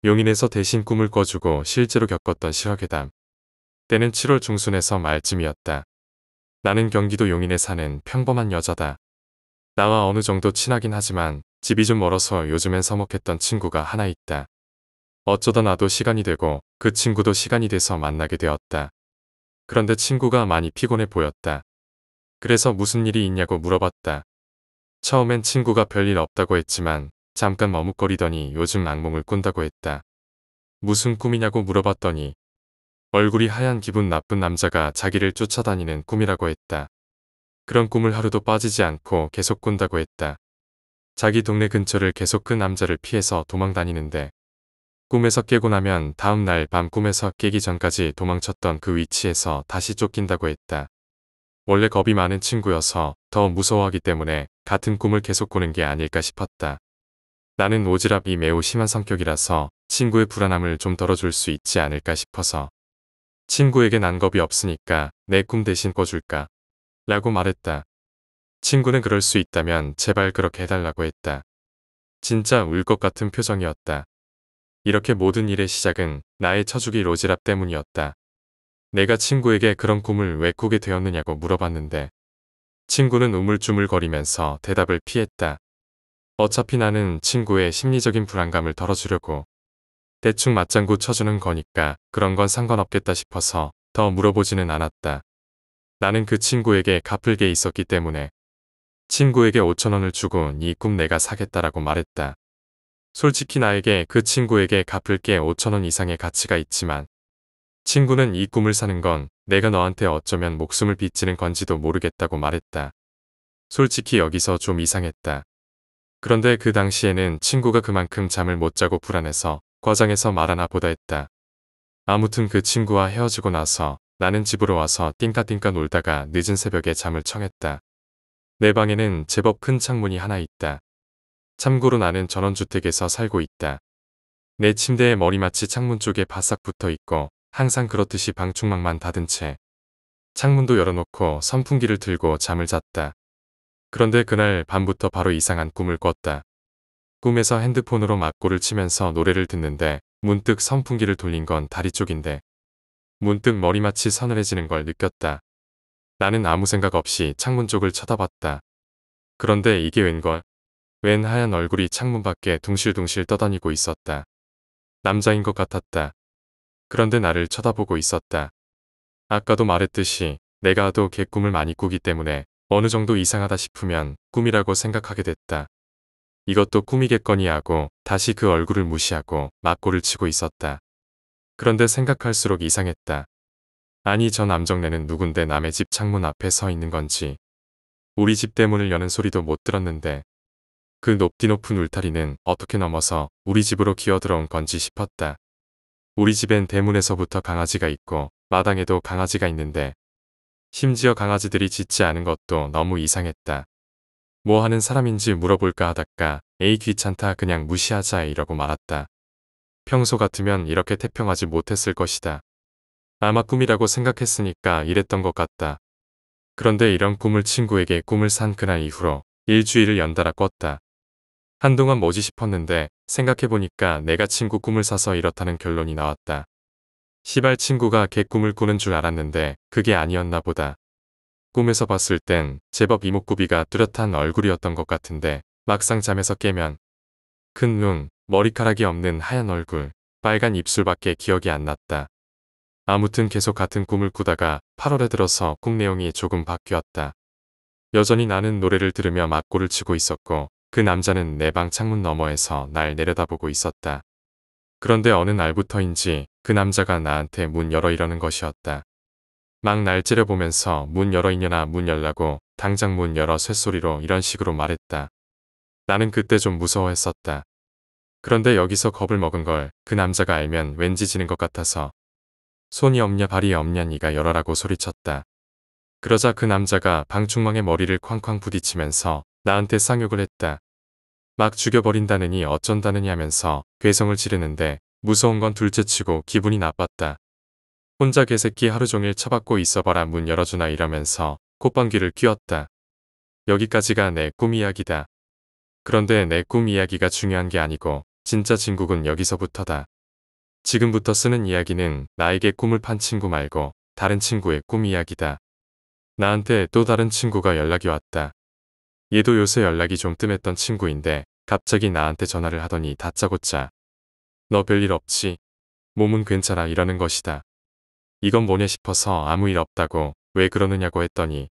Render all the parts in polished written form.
용인에서 대신 꿈을 꿔주고 실제로 겪었던 실화괴담. 때는 7월 중순에서 말쯤이었다. 나는 경기도 용인에 사는 평범한 여자다. 나와 어느 정도 친하긴 하지만 집이 좀 멀어서 요즘엔 서먹했던 친구가 하나 있다. 어쩌다 나도 시간이 되고 그 친구도 시간이 돼서 만나게 되었다. 그런데 친구가 많이 피곤해 보였다. 그래서 무슨 일이 있냐고 물어봤다. 처음엔 친구가 별일 없다고 했지만 잠깐 머뭇거리더니 요즘 악몽을 꾼다고 했다. 무슨 꿈이냐고 물어봤더니 얼굴이 하얀 기분 나쁜 남자가 자기를 쫓아다니는 꿈이라고 했다. 그런 꿈을 하루도 빠지지 않고 계속 꾼다고 했다. 자기 동네 근처를 계속 그 남자를 피해서 도망다니는데 꿈에서 깨고 나면 다음 날 밤 꿈에서 깨기 전까지 도망쳤던 그 위치에서 다시 쫓긴다고 했다. 원래 겁이 많은 친구여서 더 무서워하기 때문에 같은 꿈을 계속 꾸는 게 아닐까 싶었다. 나는 오지랖이 매우 심한 성격이라서 친구의 불안함을 좀 덜어줄 수 있지 않을까 싶어서 친구에게 난 겁이 없으니까 내 꿈 대신 꿔줄까? 라고 말했다. 친구는 그럴 수 있다면 제발 그렇게 해달라고 했다. 진짜 울 것 같은 표정이었다. 이렇게 모든 일의 시작은 나의 처죽이 오지랖 때문이었다. 내가 친구에게 그런 꿈을 왜 꾸게 되었느냐고 물어봤는데 친구는 우물쭈물거리면서 대답을 피했다. 어차피 나는 친구의 심리적인 불안감을 덜어주려고 대충 맞장구 쳐주는 거니까 그런 건 상관없겠다 싶어서 더 물어보지는 않았다. 나는 그 친구에게 갚을 게 있었기 때문에 친구에게 5,000원을 주고 네 꿈 내가 사겠다라고 말했다. 솔직히 나에게 그 친구에게 갚을 게 5,000원 이상의 가치가 있지만 친구는 이 꿈을 사는 건 내가 너한테 어쩌면 목숨을 빚지는 건지도 모르겠다고 말했다. 솔직히 여기서 좀 이상했다. 그런데 그 당시에는 친구가 그만큼 잠을 못 자고 불안해서 과장해서 말하나 보다 했다. 아무튼 그 친구와 헤어지고 나서 나는 집으로 와서 띵까띵까 놀다가 늦은 새벽에 잠을 청했다. 내 방에는 제법 큰 창문이 하나 있다. 참고로 나는 전원주택에서 살고 있다. 내 침대에 머리맡이 창문 쪽에 바싹 붙어 있고 항상 그렇듯이 방충망만 닫은 채 창문도 열어놓고 선풍기를 틀고 잠을 잤다. 그런데 그날 밤부터 바로 이상한 꿈을 꿨다. 꿈에서 핸드폰으로 막고를 치면서 노래를 듣는데 문득 선풍기를 돌린 건 다리 쪽인데 문득 머리맡이 서늘해지는 걸 느꼈다. 나는 아무 생각 없이 창문 쪽을 쳐다봤다. 그런데 이게 웬걸? 웬 하얀 얼굴이 창문 밖에 둥실둥실 떠다니고 있었다. 남자인 것 같았다. 그런데 나를 쳐다보고 있었다. 아까도 말했듯이 내가 하도 개꿈을 많이 꾸기 때문에 어느 정도 이상하다 싶으면 꿈이라고 생각하게 됐다. 이것도 꿈이겠거니 하고 다시 그 얼굴을 무시하고 막고를 치고 있었다. 그런데 생각할수록 이상했다. 아니 저 남정네는 누군데 남의 집 창문 앞에 서 있는 건지 우리 집 대문을 여는 소리도 못 들었는데 그 높디 높은 울타리는 어떻게 넘어서 우리 집으로 기어들어온 건지 싶었다. 우리 집엔 대문에서부터 강아지가 있고 마당에도 강아지가 있는데 심지어 강아지들이 짖지 않은 것도 너무 이상했다. 뭐 하는 사람인지 물어볼까 하다가 에이 귀찮다 그냥 무시하자 이러고 말았다. 평소 같으면 이렇게 태평하지 못했을 것이다. 아마 꿈이라고 생각했으니까 이랬던 것 같다. 그런데 이런 꿈을 친구에게 꿈을 산 그날 이후로 일주일을 연달아 꿨다. 한동안 뭐지 싶었는데 생각해보니까 내가 친구 꿈을 사서 이렇다는 결론이 나왔다. 시발 친구가 개꿈을 꾸는 줄 알았는데 그게 아니었나 보다. 꿈에서 봤을 땐 제법 이목구비가 뚜렷한 얼굴이었던 것 같은데 막상 잠에서 깨면 큰 눈, 머리카락이 없는 하얀 얼굴, 빨간 입술밖에 기억이 안 났다. 아무튼 계속 같은 꿈을 꾸다가 8월에 들어서 꿈 내용이 조금 바뀌었다. 여전히 나는 노래를 들으며 막고를 치고 있었고 그 남자는 내 방 창문 너머에서 날 내려다보고 있었다. 그런데 어느 날부터인지 그 남자가 나한테 문 열어 이러는 것이었다. 막 날 째려보면서 문 열어 이년아 문 열라고 당장 문 열어 쇳소리로 이런 식으로 말했다. 나는 그때 좀 무서워했었다. 그런데 여기서 겁을 먹은 걸 그 남자가 알면 왠지 지는 것 같아서 손이 없냐 발이 없냐 니가 열어라고 소리쳤다. 그러자 그 남자가 방충망에 머리를 쾅쾅 부딪히면서 나한테 쌍욕을 했다. 막 죽여버린다느니 어쩐다느니 하면서 괴성을 지르는데 무서운 건 둘째치고 기분이 나빴다. 혼자 개새끼 하루 종일 쳐박고 있어봐라 문 열어주나 이러면서 콧방귀를 뀌었다. 여기까지가 내 꿈 이야기다. 그런데 내 꿈 이야기가 중요한 게 아니고 진짜 진국은 여기서부터다. 지금부터 쓰는 이야기는 나에게 꿈을 판 친구 말고 다른 친구의 꿈 이야기다. 나한테 또 다른 친구가 연락이 왔다. 얘도 요새 연락이 좀 뜸했던 친구인데 갑자기 나한테 전화를 하더니 다짜고짜 너 별일 없지? 몸은 괜찮아 이러는 것이다. 이건 뭐냐 싶어서 아무 일 없다고 왜 그러느냐고 했더니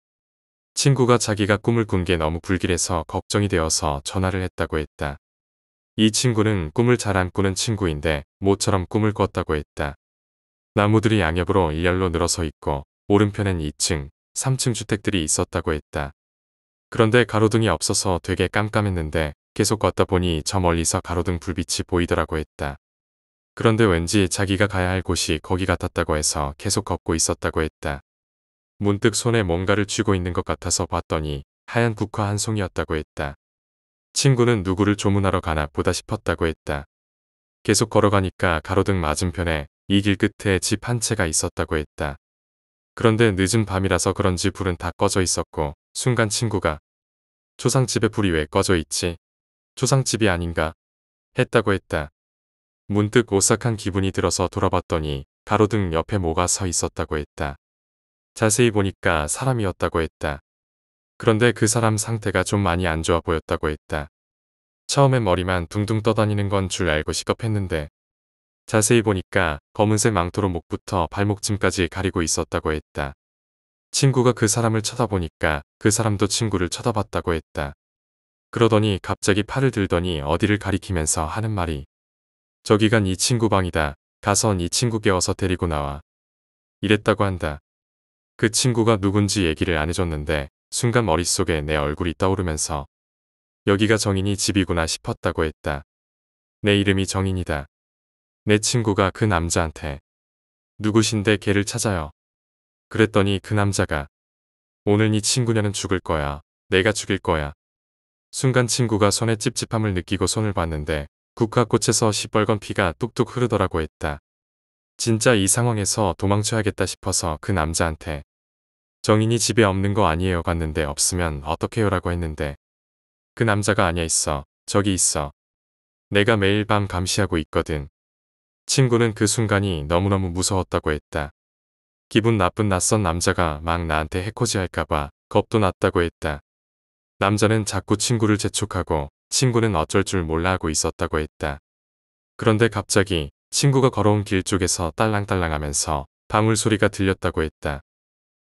친구가 자기가 꿈을 꾼 게 너무 불길해서 걱정이 되어서 전화를 했다고 했다. 이 친구는 꿈을 잘 안 꾸는 친구인데 모처럼 꿈을 꿨다고 했다. 나무들이 양옆으로 일렬로 늘어서 있고 오른편엔 2층, 3층 주택들이 있었다고 했다. 그런데 가로등이 없어서 되게 깜깜했는데 계속 걷다 보니 저 멀리서 가로등 불빛이 보이더라고 했다. 그런데 왠지 자기가 가야 할 곳이 거기 같았다고 해서 계속 걷고 있었다고 했다. 문득 손에 뭔가를 쥐고 있는 것 같아서 봤더니 하얀 국화 한 송이였다고 했다. 친구는 누구를 조문하러 가나 보다 싶었다고 했다. 계속 걸어가니까 가로등 맞은편에 이 길 끝에 집 한 채가 있었다고 했다. 그런데 늦은 밤이라서 그런지 불은 다 꺼져 있었고 순간 친구가 초상집에 불이 왜 꺼져 있지? 초상집이 아닌가? 했다고 했다. 문득 오싹한 기분이 들어서 돌아봤더니 가로등 옆에 뭐가 서 있었다고 했다. 자세히 보니까 사람이었다고 했다. 그런데 그 사람 상태가 좀 많이 안 좋아 보였다고 했다. 처음엔 머리만 둥둥 떠다니는 건 줄 알고 시겁했는데 자세히 보니까 검은색 망토로 목부터 발목쯤까지 가리고 있었다고 했다. 친구가 그 사람을 쳐다보니까 그 사람도 친구를 쳐다봤다고 했다. 그러더니 갑자기 팔을 들더니 어디를 가리키면서 하는 말이 저기가 네 친구 방이다. 가서 네 친구 깨워서 데리고 나와. 이랬다고 한다. 그 친구가 누군지 얘기를 안 해줬는데 순간 머릿속에 내 얼굴이 떠오르면서 여기가 정인이 집이구나 싶었다고 했다. 내 이름이 정인이다. 내 친구가 그 남자한테 누구신데 걔를 찾아요. 그랬더니 그 남자가 오늘 네 친구냐는 죽을 거야. 내가 죽일 거야. 순간 친구가 손에 찝찝함을 느끼고 손을 봤는데 국화꽃에서 시뻘건 피가 뚝뚝 흐르더라고 했다. 진짜 이 상황에서 도망쳐야겠다 싶어서 그 남자한테 정인이 집에 없는 거 아니에요 갔는데 없으면 어떡해요 라고 했는데 그 남자가 아니야 있어. 저기 있어. 내가 매일 밤 감시하고 있거든. 친구는 그 순간이 너무너무 무서웠다고 했다. 기분 나쁜 낯선 남자가 막 나한테 해코지 할까봐 겁도 났다고 했다. 남자는 자꾸 친구를 재촉하고 친구는 어쩔 줄 몰라 하고 있었다고 했다. 그런데 갑자기 친구가 걸어온 길 쪽에서 딸랑딸랑 하면서 방울 소리가 들렸다고 했다.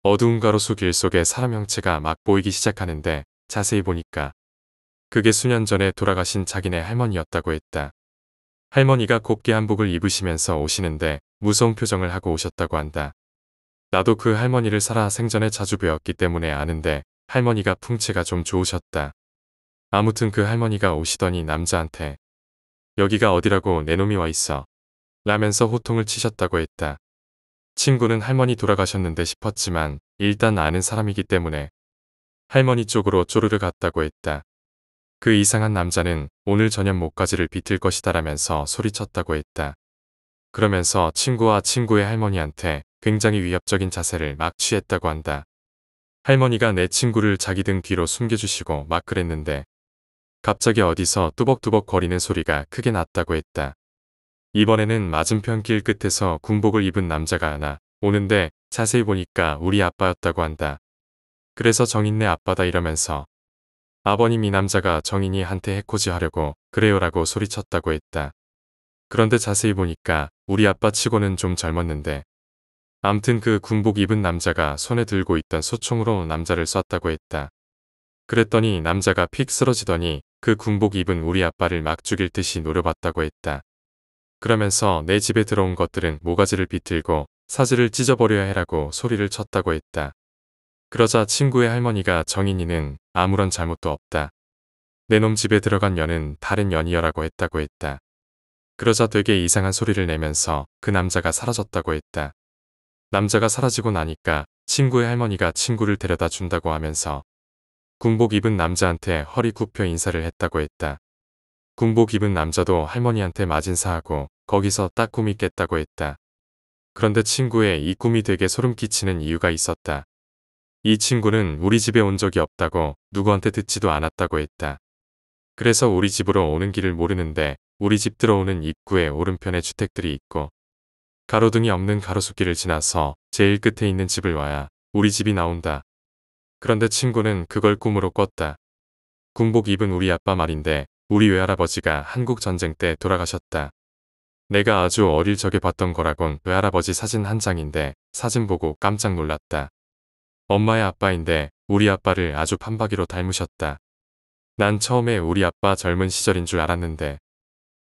어두운 가로수 길 속에 사람 형체가 막 보이기 시작하는데 자세히 보니까 그게 수년 전에 돌아가신 자기네 할머니였다고 했다. 할머니가 곱게 한복을 입으시면서 오시는데 무서운 표정을 하고 오셨다고 한다. 나도 그 할머니를 살아 생전에 자주 뵈었기 때문에 아는데 할머니가 풍채가 좀 좋으셨다. 아무튼 그 할머니가 오시더니 남자한테 여기가 어디라고 내 놈이 와 있어. 라면서 호통을 치셨다고 했다. 친구는 할머니 돌아가셨는데 싶었지만 일단 아는 사람이기 때문에 할머니 쪽으로 쪼르르 갔다고 했다. 그 이상한 남자는 오늘 저녁 목까지를 비틀 것이다 라면서 소리쳤다고 했다. 그러면서 친구와 친구의 할머니한테 굉장히 위협적인 자세를 막 취했다고 한다. 할머니가 내 친구를 자기 등 뒤로 숨겨주시고 막 그랬는데 갑자기 어디서 뚜벅뚜벅 거리는 소리가 크게 났다고 했다. 이번에는 맞은편 길 끝에서 군복을 입은 남자가 하나 오는데 자세히 보니까 우리 아빠였다고 한다. 그래서 정인네 아빠다 이러면서 아버님 이 남자가 정인이 한테 해코지 하려고 그래요라고 소리쳤다고 했다. 그런데 자세히 보니까 우리 아빠 치고는 좀 젊었는데 암튼 그 군복 입은 남자가 손에 들고 있던 소총으로 남자를 쐈다고 했다. 그랬더니 남자가 픽 쓰러지더니 그 군복 입은 우리 아빠를 막 죽일 듯이 노려봤다고 했다. 그러면서 내 집에 들어온 것들은 모가지를 비틀고 사지를 찢어버려야 해라고 소리를 쳤다고 했다. 그러자 친구의 할머니가 정인이는 아무런 잘못도 없다. 내 놈 집에 들어간 년은 다른 년이여라고 했다고 했다. 그러자 되게 이상한 소리를 내면서 그 남자가 사라졌다고 했다. 남자가 사라지고 나니까 친구의 할머니가 친구를 데려다 준다고 하면서 군복 입은 남자한테 허리 굽혀 인사를 했다고 했다. 군복 입은 남자도 할머니한테 맞인사하고 거기서 딱 꿈이 깼다고 했다. 그런데 친구의 이 꿈이 되게 소름 끼치는 이유가 있었다. 이 친구는 우리 집에 온 적이 없다고 누구한테 듣지도 않았다고 했다. 그래서 우리 집으로 오는 길을 모르는데 우리 집 들어오는 입구에 오른편에 주택들이 있고 가로등이 없는 가로수길을 지나서 제일 끝에 있는 집을 와야 우리 집이 나온다. 그런데 친구는 그걸 꿈으로 꿨다. 군복 입은 우리 아빠 말인데 우리 외할아버지가 한국 전쟁 때 돌아가셨다. 내가 아주 어릴 적에 봤던 거라곤 외할아버지 사진 한 장인데 사진 보고 깜짝 놀랐다. 엄마의 아빠인데 우리 아빠를 아주 판박이로 닮으셨다. 난 처음에 우리 아빠 젊은 시절인 줄 알았는데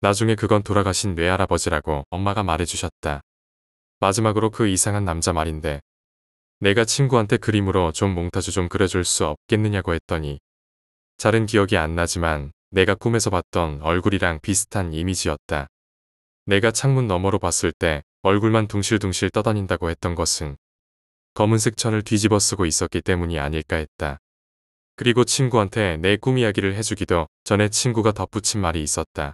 나중에 그건 돌아가신 외할아버지라고 엄마가 말해주셨다. 마지막으로 그 이상한 남자 말인데 내가 친구한테 그림으로 좀 몽타주 좀 그려줄 수 없겠느냐고 했더니 잘은 기억이 안 나지만 내가 꿈에서 봤던 얼굴이랑 비슷한 이미지였다. 내가 창문 너머로 봤을 때 얼굴만 둥실둥실 떠다닌다고 했던 것은 검은색 천을 뒤집어 쓰고 있었기 때문이 아닐까 했다. 그리고 친구한테 내 꿈 이야기를 해주기도 전에 친구가 덧붙인 말이 있었다.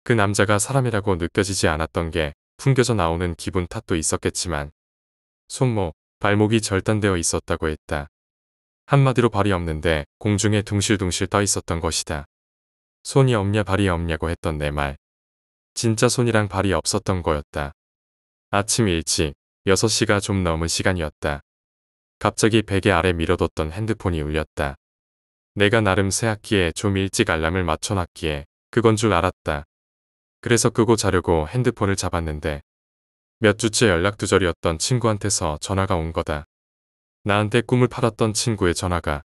그 남자가 사람이라고 느껴지지 않았던 게 풍겨져 나오는 기분 탓도 있었겠지만 손목, 발목이 절단되어 있었다고 했다. 한마디로 발이 없는데 공중에 둥실둥실 떠 있었던 것이다. 손이 없냐 발이 없냐고 했던 내 말. 진짜 손이랑 발이 없었던 거였다. 아침 일찍 6시가 좀 넘은 시간이었다. 갑자기 베개 아래 밀어뒀던 핸드폰이 울렸다. 내가 나름 새 학기에 좀 일찍 알람을 맞춰놨기에 그건 줄 알았다. 그래서 끄고 자려고 핸드폰을 잡았는데 몇 주째 연락두절이었던 친구한테서 전화가 온 거다. 나한테 꿈을 팔았던 친구의 전화가.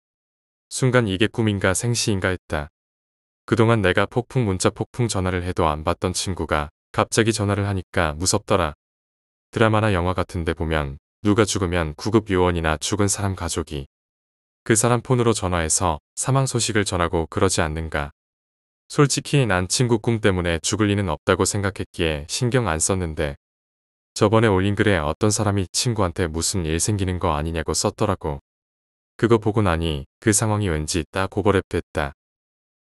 순간 이게 꿈인가 생시인가 했다. 그동안 내가 폭풍 문자 폭풍 전화를 해도 안 받던 친구가 갑자기 전화를 하니까 무섭더라. 드라마나 영화 같은데 보면 누가 죽으면 구급 요원이나 죽은 사람 가족이 그 사람 폰으로 전화해서 사망 소식을 전하고 그러지 않는가. 솔직히 난 친구 꿈 때문에 죽을 리는 없다고 생각했기에 신경 안 썼는데 저번에 올린 글에 어떤 사람이 친구한테 무슨 일 생기는 거 아니냐고 썼더라고. 그거 보고 나니 그 상황이 왠지 딱 오버랩됐다.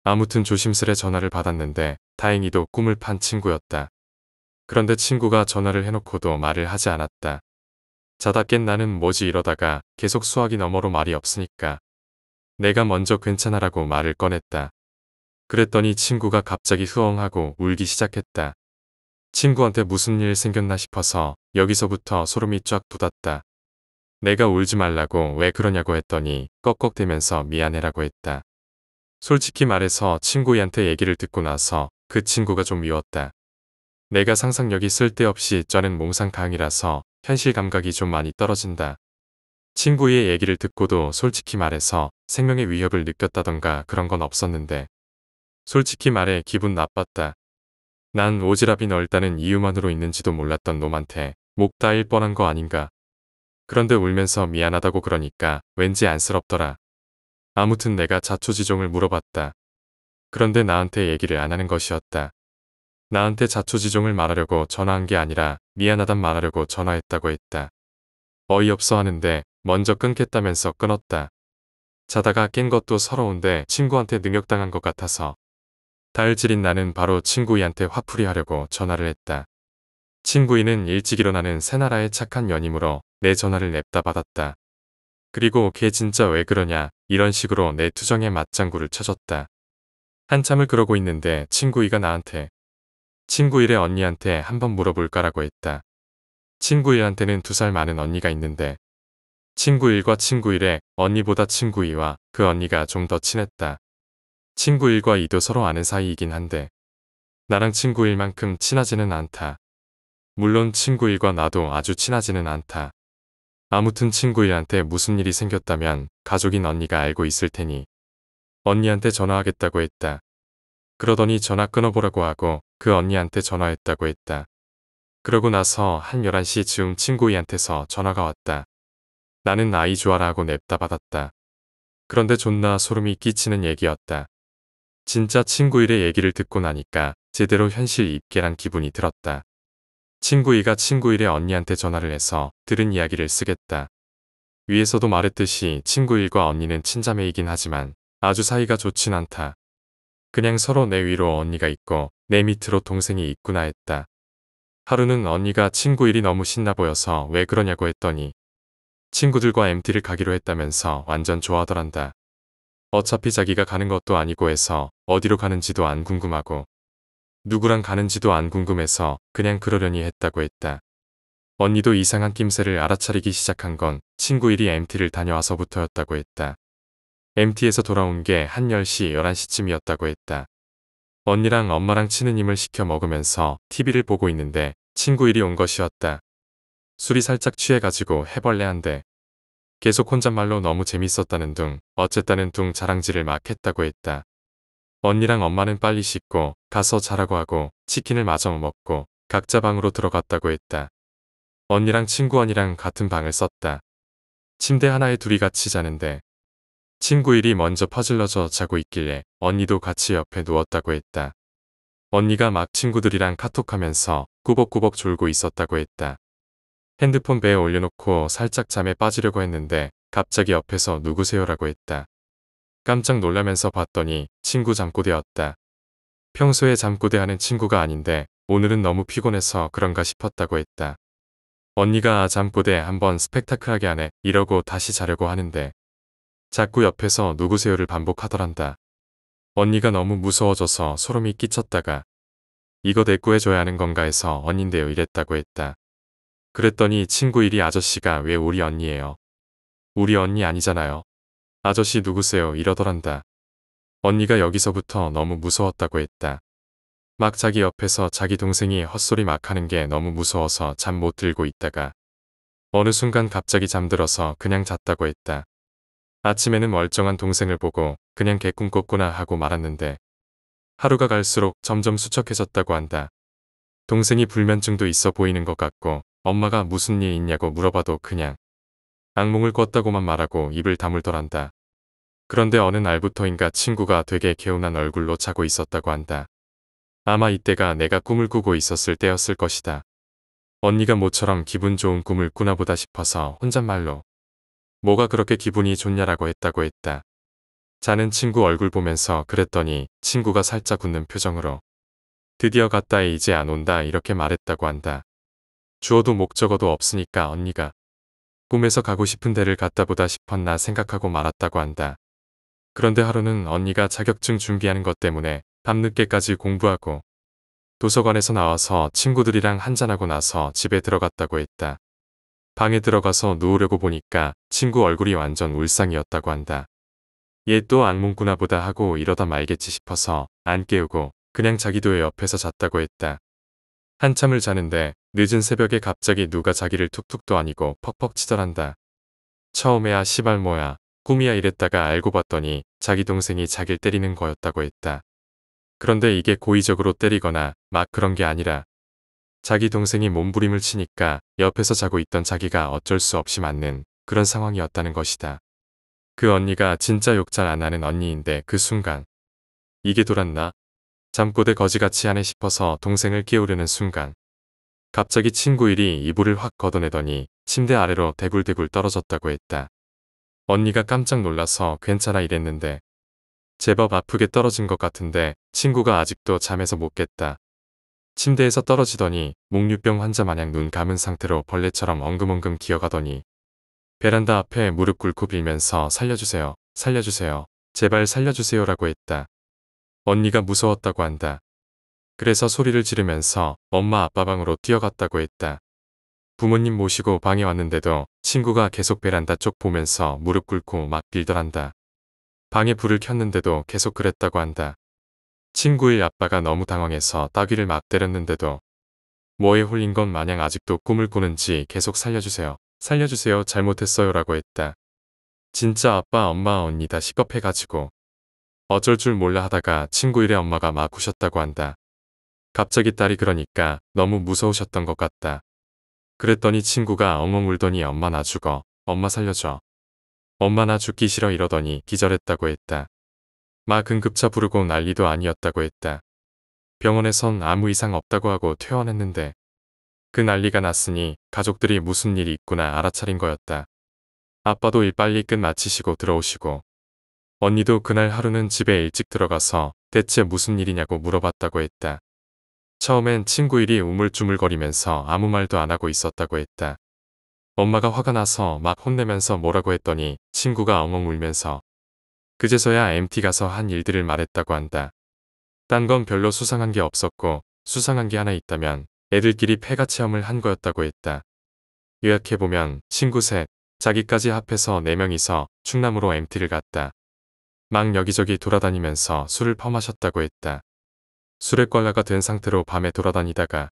아무튼 조심스레 전화를 받았는데 다행히도 꿈을 판 친구였다. 그런데 친구가 전화를 해놓고도 말을 하지 않았다. 자다 깬 나는 뭐지 이러다가 계속 수화기 너머로 말이 없으니까 내가 먼저 괜찮아라고 말을 꺼냈다. 그랬더니 친구가 갑자기 흐엉하고 울기 시작했다. 친구한테 무슨 일 생겼나 싶어서 여기서부터 소름이 쫙 돋았다. 내가 울지 말라고 왜 그러냐고 했더니 꺽꺽대면서 미안해라고 했다. 솔직히 말해서 친구한테 얘기를 듣고 나서 그 친구가 좀 미웠다. 내가 상상력이 쓸데없이 쩌는 몽상강이라서 현실 감각이 좀 많이 떨어진다. 친구의 얘기를 듣고도 솔직히 말해서 생명의 위협을 느꼈다던가 그런 건 없었는데 솔직히 말해 기분 나빴다. 난 오지랖이 넓다는 이유만으로 있는지도 몰랐던 놈한테 목 따일 뻔한 거 아닌가. 그런데 울면서 미안하다고 그러니까 왠지 안쓰럽더라. 아무튼 내가 자초지종을 물어봤다. 그런데 나한테 얘기를 안 하는 것이었다. 나한테 자초지종을 말하려고 전화한 게 아니라 미안하단 말하려고 전화했다고 했다. 어이없어 하는데 먼저 끊겠다면서 끊었다. 자다가 깬 것도 서러운데 친구한테 능욕당한 것 같아서 다혈질인 나는 바로 친구이한테 화풀이 하려고 전화를 했다. 친구이는 일찍 일어나는 새나라의 착한 연이므로 내 전화를 냅다 받았다. 그리고 걔 진짜 왜 그러냐 이런 식으로 내 투정에 맞장구를 쳐줬다. 한참을 그러고 있는데 친구이가 나한테 친구일의 언니한테 한번 물어볼까라고 했다. 친구일한테는 2살 많은 언니가 있는데 친구일과 친구일의 언니보다 친구이와 그 언니가 좀 더 친했다. 친구일과 이도 서로 아는 사이이긴 한데 나랑 친구일만큼 친하지는 않다. 물론 친구일과 나도 아주 친하지는 않다. 아무튼 친구일한테 무슨 일이 생겼다면 가족인 언니가 알고 있을 테니 언니한테 전화하겠다고 했다. 그러더니 전화 끊어보라고 하고 그 언니한테 전화했다고 했다. 그러고 나서 한 11시 즈음 친구이한테서 전화가 왔다. 나는 아이 좋아라 하고 냅다 받았다. 그런데 존나 소름이 끼치는 얘기였다. 진짜 친구일의 얘기를 듣고 나니까 제대로 현실 입계란 기분이 들었다. 친구이가 친구일의 언니한테 전화를 해서 들은 이야기를 쓰겠다. 위에서도 말했듯이 친구일과 언니는 친자매이긴 하지만 아주 사이가 좋진 않다. 그냥 서로 내 위로 언니가 있고 내 밑으로 동생이 있구나 했다. 하루는 언니가 친구일이 너무 신나 보여서 왜 그러냐고 했더니 친구들과 MT를 가기로 했다면서 완전 좋아하더란다. 어차피 자기가 가는 것도 아니고 해서 어디로 가는지도 안 궁금하고 누구랑 가는지도 안 궁금해서 그냥 그러려니 했다고 했다. 언니도 이상한 낌새를 알아차리기 시작한 건 친구 일이 MT를 다녀와서부터였다고 했다. MT에서 돌아온 게 한 10시, 11시쯤이었다고 했다. 언니랑 엄마랑 치는 힘을 시켜 먹으면서 TV를 보고 있는데 친구 일이 온 것이었다. 술이 살짝 취해가지고 해벌레한데 계속 혼잣말로 너무 재밌었다는 둥, 어쨌다는 둥 자랑질을 막 했다고 했다. 언니랑 엄마는 빨리 씻고 가서 자라고 하고 치킨을 마저 먹고 각자 방으로 들어갔다고 했다. 언니랑 친구 언니랑 같은 방을 썼다. 침대 하나에 둘이 같이 자는데 친구 일이 먼저 퍼질러져 자고 있길래 언니도 같이 옆에 누웠다고 했다. 언니가 막 친구들이랑 카톡하면서 꾸벅꾸벅 졸고 있었다고 했다. 핸드폰 배에 올려놓고 살짝 잠에 빠지려고 했는데 갑자기 옆에서 누구세요라고 했다. 깜짝 놀라면서 봤더니 친구 잠꼬대였다. 평소에 잠꼬대하는 친구가 아닌데 오늘은 너무 피곤해서 그런가 싶었다고 했다. 언니가 잠꼬대 한번 스펙타클하게 하네 이러고 다시 자려고 하는데 자꾸 옆에서 누구세요를 반복하더란다. 언니가 너무 무서워져서 소름이 끼쳤다가 이거 대꾸해줘야 하는 건가 해서 언닌데요 이랬다고 했다. 그랬더니 친구 일이 아저씨가 왜 우리 언니예요? 우리 언니 아니잖아요. 아저씨 누구세요 이러더란다. 언니가 여기서부터 너무 무서웠다고 했다. 막 자기 옆에서 자기 동생이 헛소리 막 하는 게 너무 무서워서 잠 못 들고 있다가 어느 순간 갑자기 잠들어서 그냥 잤다고 했다. 아침에는 멀쩡한 동생을 보고 그냥 개꿈 꿨구나 하고 말았는데 하루가 갈수록 점점 수척해졌다고 한다. 동생이 불면증도 있어 보이는 것 같고 엄마가 무슨 일 있냐고 물어봐도 그냥 악몽을 꿨다고만 말하고 입을 다물더란다. 그런데 어느 날부터인가 친구가 되게 개운한 얼굴로 자고 있었다고 한다. 아마 이때가 내가 꿈을 꾸고 있었을 때였을 것이다. 언니가 모처럼 기분 좋은 꿈을 꾸나 보다 싶어서 혼잣말로 뭐가 그렇게 기분이 좋냐라고 했다고 했다. 자는 친구 얼굴 보면서 그랬더니 친구가 살짝 웃는 표정으로 드디어 갔다 이제 안 온다 이렇게 말했다고 한다. 주어도 목적어도 없으니까 언니가 꿈에서 가고 싶은 데를 갔다 보다 싶었나 생각하고 말았다고 한다. 그런데 하루는 언니가 자격증 준비하는 것 때문에 밤늦게까지 공부하고 도서관에서 나와서 친구들이랑 한잔하고 나서 집에 들어갔다고 했다. 방에 들어가서 누우려고 보니까 친구 얼굴이 완전 울상이었다고 한다. 얘 또 악몽 꾸나 보다 하고 이러다 말겠지 싶어서 안 깨우고 그냥 자기도 옆에서 잤다고 했다. 한참을 자는데 늦은 새벽에 갑자기 누가 자기를 툭툭도 아니고 퍽퍽 치더란다. 처음에야 시발 뭐야 꿈이야 이랬다가 알고 봤더니 자기 동생이 자기를 때리는 거였다고 했다. 그런데 이게 고의적으로 때리거나 막 그런 게 아니라 자기 동생이 몸부림을 치니까 옆에서 자고 있던 자기가 어쩔 수 없이 맞는 그런 상황이었다는 것이다. 그 언니가 진짜 욕 잘 안 하는 언니인데 그 순간 이게 돌았나? 잠꼬대 거지같이 하네 싶어서 동생을 깨우려는 순간 갑자기 친구 일이 이불을 확 걷어내더니 침대 아래로 대굴대굴 떨어졌다고 했다. 언니가 깜짝 놀라서 괜찮아 이랬는데 제법 아프게 떨어진 것 같은데 친구가 아직도 잠에서 못 깼다. 침대에서 떨어지더니 목류병 환자 마냥 눈 감은 상태로 벌레처럼 엉금엉금 기어가더니 베란다 앞에 무릎 꿇고 빌면서 살려주세요. 살려주세요. 제발 살려주세요라고 했다. 언니가 무서웠다고 한다. 그래서 소리를 지르면서 엄마 아빠 방으로 뛰어갔다고 했다. 부모님 모시고 방에 왔는데도 친구가 계속 베란다 쪽 보면서 무릎 꿇고 막 빌더란다. 방에 불을 켰는데도 계속 그랬다고 한다. 친구의 아빠가 너무 당황해서 따귀를 막 때렸는데도 뭐에 홀린 건 마냥 아직도 꿈을 꾸는지 계속 살려주세요. 살려주세요. 잘못했어요. 라고 했다. 진짜 아빠, 엄마, 언니 다 식겁해가지고 어쩔 줄 몰라 하다가 친구 일의 엄마가 막 우셨다고 한다. 갑자기 딸이 그러니까 너무 무서우셨던 것 같다. 그랬더니 친구가 엉엉 울더니 엄마 나 죽어. 엄마 살려줘. 엄마 나 죽기 싫어 이러더니 기절했다고 했다. 막 응급차 부르고 난리도 아니었다고 했다. 병원에선 아무 이상 없다고 하고 퇴원했는데 그 난리가 났으니 가족들이 무슨 일이 있구나 알아차린 거였다. 아빠도 일 빨리 끝 마치시고 들어오시고 언니도 그날 하루는 집에 일찍 들어가서 대체 무슨 일이냐고 물어봤다고 했다. 처음엔 친구 일이 우물쭈물거리면서 아무 말도 안 하고 있었다고 했다. 엄마가 화가 나서 막 혼내면서 뭐라고 했더니 친구가 엉엉 울면서 그제서야 MT 가서 한 일들을 말했다고 한다. 딴 건 별로 수상한 게 없었고 수상한 게 하나 있다면 애들끼리 폐가 체험을 한 거였다고 했다. 요약해보면 친구 셋, 자기까지 합해서 4명이서 충남으로 MT를 갔다. 막 여기저기 돌아다니면서 술을 퍼마셨다고 했다. 술에 꽐라가 된 상태로 밤에 돌아다니다가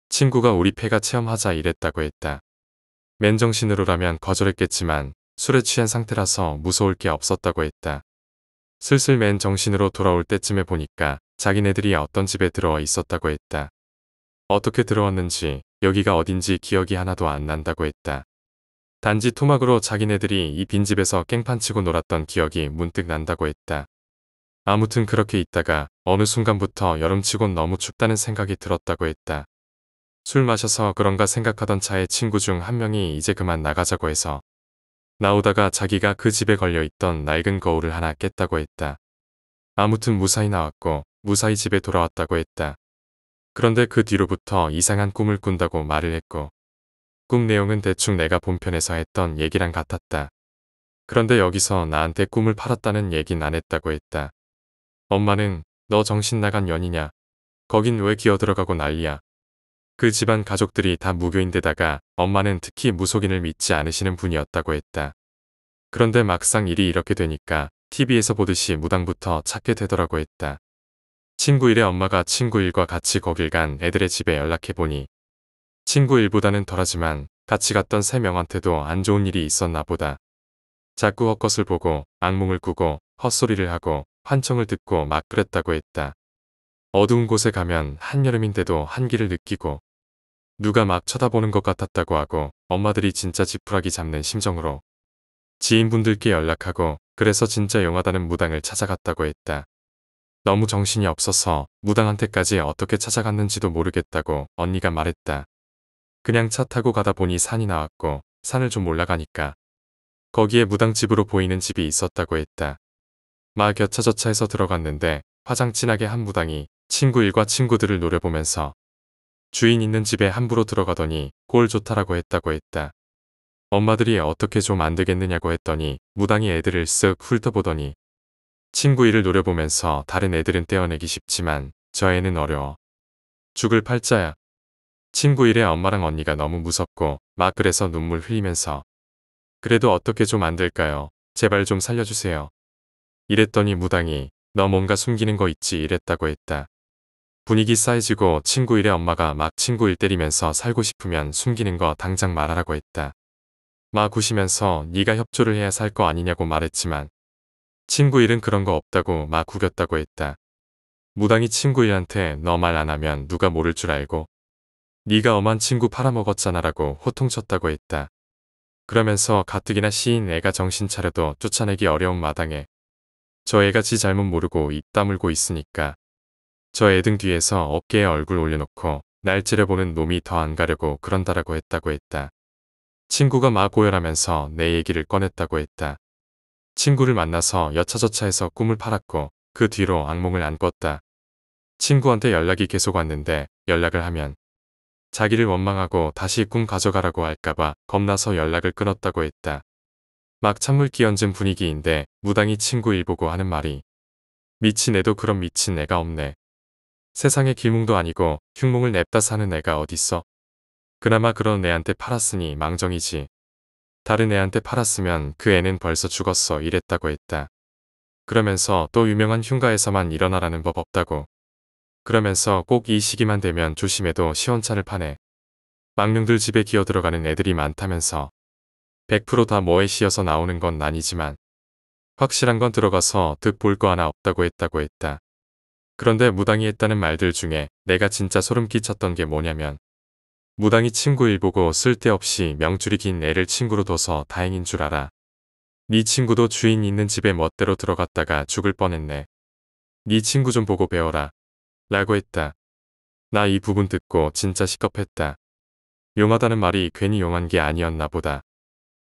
친구가 우리 폐가 체험하자 이랬다고 했다. 맨정신으로라면 거절했겠지만 술에 취한 상태라서 무서울 게 없었다고 했다. 슬슬 맨정신으로 돌아올 때쯤에 보니까 자기네들이 어떤 집에 들어와 있었다고 했다. 어떻게 들어왔는지 여기가 어딘지 기억이 하나도 안 난다고 했다. 단지 토막으로 자기네들이 이 빈집에서 깽판치고 놀았던 기억이 문득 난다고 했다. 아무튼 그렇게 있다가 어느 순간부터 여름치곤 너무 춥다는 생각이 들었다고 했다. 술 마셔서 그런가 생각하던 차에 친구 중 한 명이 이제 그만 나가자고 해서 나오다가 자기가 그 집에 걸려있던 낡은 거울을 하나 깼다고 했다. 아무튼 무사히 나왔고 무사히 집에 돌아왔다고 했다. 그런데 그 뒤로부터 이상한 꿈을 꾼다고 말을 했고 꿈 내용은 대충 내가 본편에서 했던 얘기랑 같았다. 그런데 여기서 나한테 꿈을 팔았다는 얘긴 안 했다고 했다. 엄마는 너 정신 나간 년이냐? 거긴 왜 기어들어가고 난리야? 그 집안 가족들이 다 무교인데다가 엄마는 특히 무속인을 믿지 않으시는 분이었다고 했다. 그런데 막상 일이 이렇게 되니까 TV에서 보듯이 무당부터 찾게 되더라고 했다. 친구 일의 엄마가 친구 일과 같이 거길 간 애들의 집에 연락해보니 친구 일보다는 덜하지만 같이 갔던 3명한테도 안 좋은 일이 있었나 보다. 자꾸 헛것을 보고 악몽을 꾸고 헛소리를 하고 환청을 듣고 막 그랬다고 했다. 어두운 곳에 가면 한여름인데도 한기를 느끼고 누가 막 쳐다보는 것 같았다고 하고 엄마들이 진짜 지푸라기 잡는 심정으로 지인분들께 연락하고 그래서 진짜 용하다는 무당을 찾아갔다고 했다. 너무 정신이 없어서 무당한테까지 어떻게 찾아갔는지도 모르겠다고 언니가 말했다. 그냥 차 타고 가다 보니 산이 나왔고 산을 좀 올라가니까 거기에 무당집으로 보이는 집이 있었다고 했다. 막 여차저차해서 들어갔는데 화장 진하게 한 무당이 친구 일과 친구들을 노려보면서 주인 있는 집에 함부로 들어가더니 꼴 좋다라고 했다고 했다. 엄마들이 어떻게 좀 안 되겠느냐고 했더니 무당이 애들을 쓱 훑어보더니 친구 일을 노려보면서 다른 애들은 떼어내기 쉽지만 저 애는 어려워. 죽을 팔자야. 친구 일의 엄마랑 언니가 너무 무섭고 막 그래서 눈물 흘리면서 그래도 어떻게 좀 안 될까요? 제발 좀 살려주세요. 이랬더니 무당이 너 뭔가 숨기는 거 있지 이랬다고 했다. 분위기 싸해지고 친구 일의 엄마가 막 친구 일 때리면서 살고 싶으면 숨기는 거 당장 말하라고 했다. 막 우시면서 네가 협조를 해야 살 거 아니냐고 말했지만 친구 일은 그런 거 없다고 막 우겼다고 했다. 무당이 친구 일한테 너 말 안 하면 누가 모를 줄 알고 네가 엄한 친구 팔아먹었잖아라고 호통쳤다고 했다. 그러면서 가뜩이나 시인 애가 정신 차려도 쫓아내기 어려운 마당에 저 애가 지 잘못 모르고 입 다물고 있으니까 저 애 등 뒤에서 어깨에 얼굴 올려놓고 날 째려보는 놈이 더 안 가려고 그런다라고 했다고 했다. 친구가 막 오열하면서 내 얘기를 꺼냈다고 했다. 친구를 만나서 여차저차해서 꿈을 팔았고 그 뒤로 악몽을 안 꿨다. 친구한테 연락이 계속 왔는데 연락을 하면 자기를 원망하고 다시 꿈 가져가라고 할까봐 겁나서 연락을 끊었다고 했다. 막 찬물 끼얹은 분위기인데 무당이 친구 일 보고 하는 말이 미친 애도 그런 미친 애가 없네. 세상에 길몽도 아니고 흉몽을 냅다 사는 애가 어딨어. 그나마 그런 애한테 팔았으니 망정이지. 다른 애한테 팔았으면 그 애는 벌써 죽었어 이랬다고 했다. 그러면서 또 유명한 흉가에서만 일어나라는 법 없다고. 그러면서 꼭 이 시기만 되면 조심해도 시원찮을 판에 망령들 집에 기어 들어가는 애들이 많다면서 100%다 뭐에 씌어서 나오는 건 아니지만 확실한 건 들어가서 득 볼 거 하나 없다고 했다고 했다. 그런데 무당이 했다는 말들 중에 내가 진짜 소름 끼쳤던 게 뭐냐면 무당이 친구 일 보고 쓸데없이 명줄이 긴 애를 친구로 둬서 다행인 줄 알아. 네 친구도 주인 있는 집에 멋대로 들어갔다가 죽을 뻔했네. 네 친구 좀 보고 배워라. 라고 했다. 나 이 부분 듣고 진짜 시겁했다. 용하다는 말이 괜히 용한 게 아니었나 보다.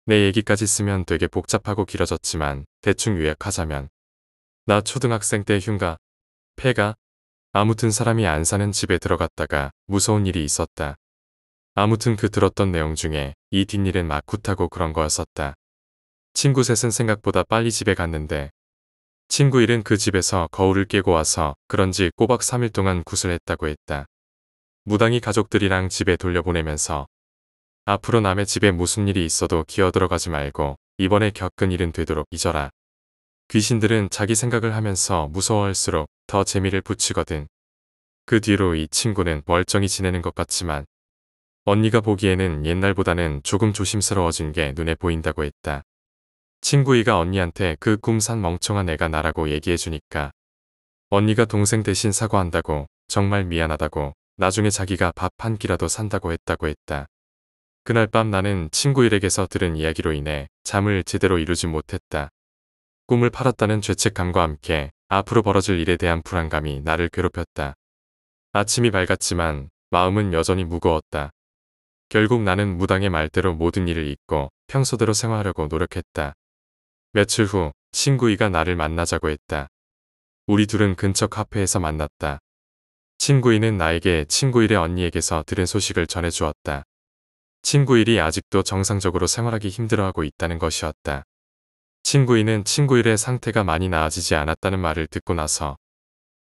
내 얘기까지 쓰면 되게 복잡하고 길어졌지만 대충 요약하자면 나 초등학생 때 흉가, 폐가, 아무튼 사람이 안 사는 집에 들어갔다가 무서운 일이 있었다. 아무튼 그 들었던 내용 중에 이 뒷일은 막 굿하고 그런 거였었다. 친구 셋은 생각보다 빨리 집에 갔는데 친구 일은 그 집에서 거울을 깨고 와서 그런지 꼬박 3일 동안 구슬했다고 했다. 무당이 가족들이랑 집에 돌려보내면서 앞으로 남의 집에 무슨 일이 있어도 기어들어가지 말고 이번에 겪은 일은 되도록 잊어라. 귀신들은 자기 생각을 하면서 무서워할수록 더 재미를 붙이거든. 그 뒤로 이 친구는 멀쩡히 지내는 것 같지만 언니가 보기에는 옛날보다는 조금 조심스러워진 게 눈에 보인다고 했다. 친구이가 언니한테 그 꿈 산 멍청한 애가 나라고 얘기해주니까 언니가 동생 대신 사과한다고 정말 미안하다고 나중에 자기가 밥 한 끼라도 산다고 했다고 했다. 그날 밤 나는 친구 일에게서 들은 이야기로 인해 잠을 제대로 이루지 못했다. 꿈을 팔았다는 죄책감과 함께 앞으로 벌어질 일에 대한 불안감이 나를 괴롭혔다. 아침이 밝았지만 마음은 여전히 무거웠다. 결국 나는 무당의 말대로 모든 일을 잊고 평소대로 생활하려고 노력했다. 며칠 후 친구 이가 나를 만나자고 했다. 우리 둘은 근처 카페에서 만났다. 친구 이는 나에게 친구 일의 언니에게서 들은 소식을 전해주었다. 친구 일이 아직도 정상적으로 생활하기 힘들어하고 있다는 것이었다. 친구 이는 친구 일의 상태가 많이 나아지지 않았다는 말을 듣고 나서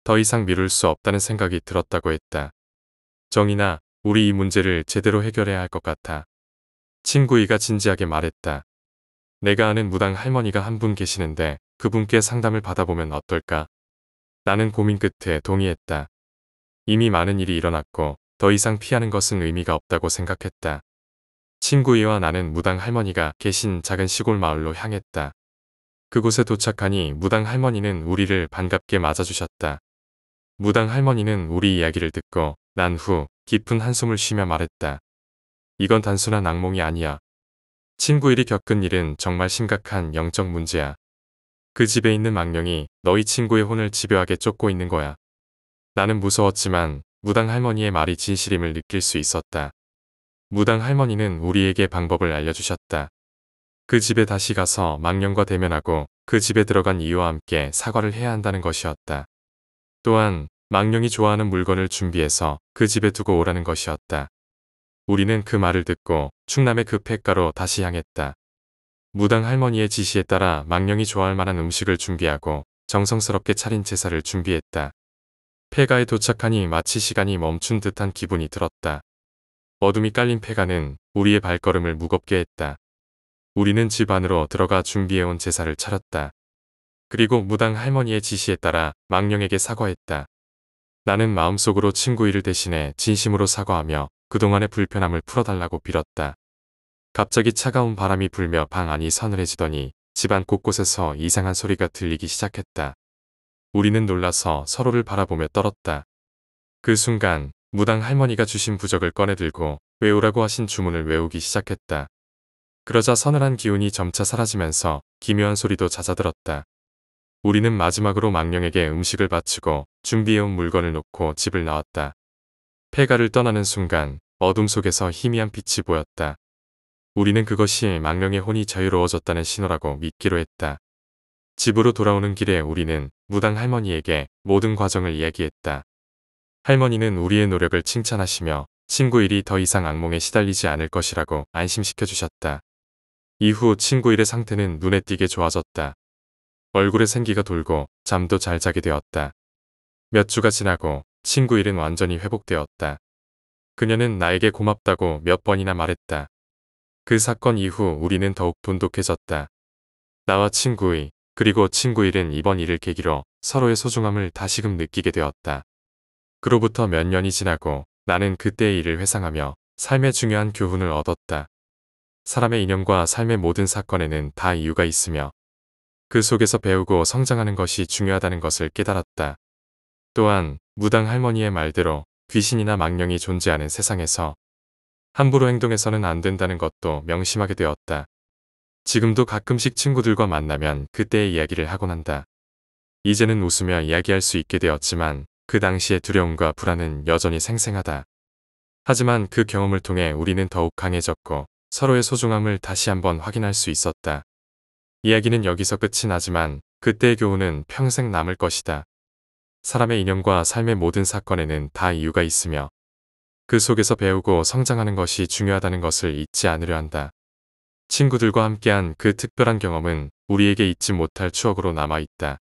더 이상 미룰 수 없다는 생각이 들었다고 했다. 정인아, 우리 이 문제를 제대로 해결해야 할 것 같아. 친구 이가 진지하게 말했다. 내가 아는 무당 할머니가 한 분 계시는데 그분께 상담을 받아보면 어떨까? 나는 고민 끝에 동의했다. 이미 많은 일이 일어났고 더 이상 피하는 것은 의미가 없다고 생각했다. 친구 이와 나는 무당 할머니가 계신 작은 시골 마을로 향했다. 그곳에 도착하니 무당 할머니는 우리를 반갑게 맞아주셨다. 무당 할머니는 우리 이야기를 듣고 난 후 깊은 한숨을 쉬며 말했다. 이건 단순한 악몽이 아니야. 친구 일이 겪은 일은 정말 심각한 영적 문제야. 그 집에 있는 망령이 너희 친구의 혼을 집요하게 쫓고 있는 거야. 나는 무서웠지만 무당 할머니의 말이 진실임을 느낄 수 있었다. 무당 할머니는 우리에게 방법을 알려주셨다. 그 집에 다시 가서 망령과 대면하고 그 집에 들어간 이유와 함께 사과를 해야 한다는 것이었다. 또한 망령이 좋아하는 물건을 준비해서 그 집에 두고 오라는 것이었다. 우리는 그 말을 듣고 충남의 그 폐가로 다시 향했다. 무당 할머니의 지시에 따라 망령이 좋아할 만한 음식을 준비하고 정성스럽게 차린 제사를 준비했다. 폐가에 도착하니 마치 시간이 멈춘 듯한 기분이 들었다. 어둠이 깔린 폐가는 우리의 발걸음을 무겁게 했다. 우리는 집 안으로 들어가 준비해온 제사를 차렸다. 그리고 무당 할머니의 지시에 따라 망령에게 사과했다. 나는 마음속으로 친구 일을 대신해 진심으로 사과하며 그동안의 불편함을 풀어달라고 빌었다. 갑자기 차가운 바람이 불며 방 안이 서늘해지더니 집안 곳곳에서 이상한 소리가 들리기 시작했다. 우리는 놀라서 서로를 바라보며 떨었다. 그 순간 무당 할머니가 주신 부적을 꺼내들고 외우라고 하신 주문을 외우기 시작했다. 그러자 서늘한 기운이 점차 사라지면서 기묘한 소리도 잦아들었다. 우리는 마지막으로 망령에게 음식을 바치고 준비해온 물건을 놓고 집을 나왔다. 폐가를 떠나는 순간 어둠 속에서 희미한 빛이 보였다. 우리는 그것이 망령의 혼이 자유로워졌다는 신호라고 믿기로 했다. 집으로 돌아오는 길에 우리는 무당 할머니에게 모든 과정을 이야기했다. 할머니는 우리의 노력을 칭찬하시며 친구 일이 더 이상 악몽에 시달리지 않을 것이라고 안심시켜 주셨다. 이후 친구 일의 상태는 눈에 띄게 좋아졌다. 얼굴에 생기가 돌고 잠도 잘 자게 되었다. 몇 주가 지나고 친구 일은 완전히 회복되었다. 그녀는 나에게 고맙다고 몇 번이나 말했다. 그 사건 이후 우리는 더욱 돈독해졌다. 나와 친구의 그리고 친구 일은 이번 일을 계기로 서로의 소중함을 다시금 느끼게 되었다. 그로부터 몇 년이 지나고 나는 그때의 일을 회상하며 삶의 중요한 교훈을 얻었다. 사람의 인연과 삶의 모든 사건에는 다 이유가 있으며 그 속에서 배우고 성장하는 것이 중요하다는 것을 깨달았다. 또한 무당 할머니의 말대로 귀신이나 망령이 존재하는 세상에서 함부로 행동해서는 안 된다는 것도 명심하게 되었다. 지금도 가끔씩 친구들과 만나면 그때의 이야기를 하곤 한다. 이제는 웃으며 이야기할 수 있게 되었지만 그 당시의 두려움과 불안은 여전히 생생하다. 하지만 그 경험을 통해 우리는 더욱 강해졌고 서로의 소중함을 다시 한번 확인할 수 있었다. 이야기는 여기서 끝이 나지만 그때의 교훈은 평생 남을 것이다. 사람의 인연과 삶의 모든 사건에는 다 이유가 있으며 그 속에서 배우고 성장하는 것이 중요하다는 것을 잊지 않으려 한다. 친구들과 함께한 그 특별한 경험은 우리에게 잊지 못할 추억으로 남아있다.